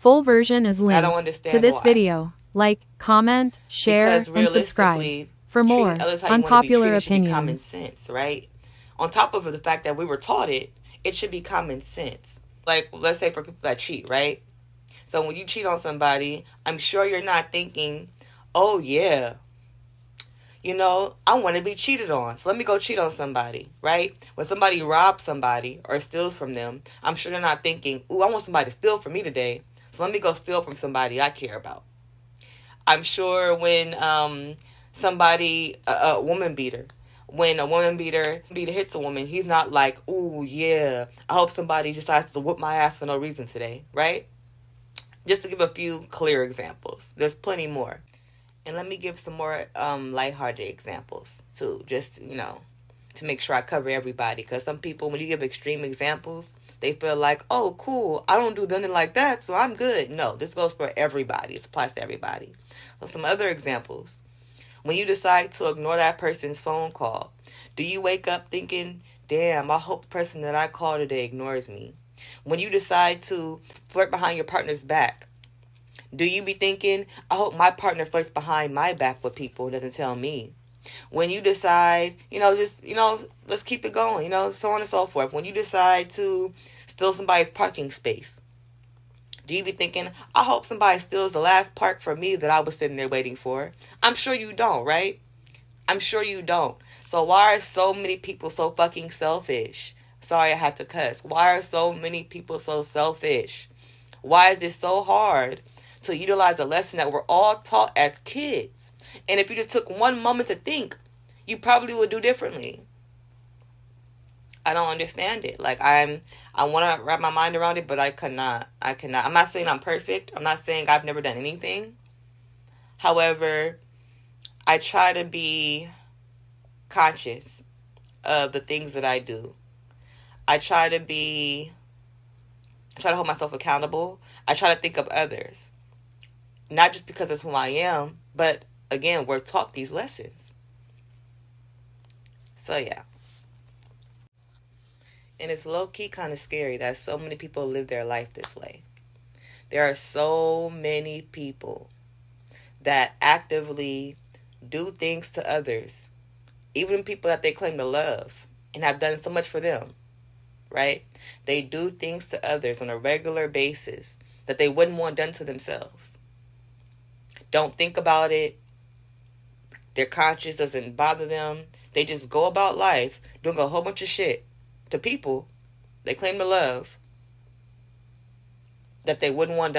Full version is I don't linked understand to this why. video. Like, comment, share, Because and subscribe. realistically, For treating more others how you want to be unpopular treated should be common opinions. sense, right? On top of the fact that we were taught it, it should be common sense. Like, let's say for people that cheat, right? So when you cheat on somebody, I'm sure you're not thinking, oh yeah, I want to be cheated on, so let me go cheat on somebody, right? When somebody robs somebody or steals from them, I'm sure they're not thinking, ooh, I want somebody to steal from me today, so let me go steal from somebody I care about. I'm sure when somebody, a woman beater, when a woman beater hits a woman, he's not like, ooh, yeah, I hope somebody decides to whip my ass for no reason today, right? Just to give a few clear examples. There's plenty more. And let me give some more lighthearted examples, too, just, to make sure I cover everybody. Because some people, when you give extreme examples, they feel like, oh, cool, I don't do nothing like that, so I'm good. No, this goes for everybody. It applies to everybody. So some other examples. When you decide to ignore that person's phone call, do you wake up thinking, damn, I hope the person that I call today ignores me? When you decide to flirt behind your partner's back, do you be thinking, I hope my partner flirts behind my back with people and doesn't tell me? When you decide, let's keep it going, so on and so forth. When you decide to steal somebody's parking space, do you be thinking, I hope somebody steals the last park for me that I was sitting there waiting for? I'm sure you don't, right? I'm sure you don't. So why are so many people so fucking selfish? Sorry, I had to cuss. Why are so many people so selfish? Why is it so hard to utilize a lesson that we're all taught as kids? And if you just took one moment to think, you probably would do differently. I don't understand it. Like, I want to wrap my mind around it, but I cannot. I'm not saying I'm perfect. I'm not saying I've never done anything. However, I try to be conscious of the things that I do. I try to hold myself accountable. I try to think of others. Not just because it's who I am, but again, we're taught these lessons. So yeah. And it's low-key kind of scary that so many people live their life this way. There are so many people that actively do things to others, even people that they claim to love and have done so much for them, right? They do things to others on a regular basis that they wouldn't want done to themselves. Don't think about it. Their conscience doesn't bother them. They just go about life doing a whole bunch of shit to people they claim to love that they wouldn't want done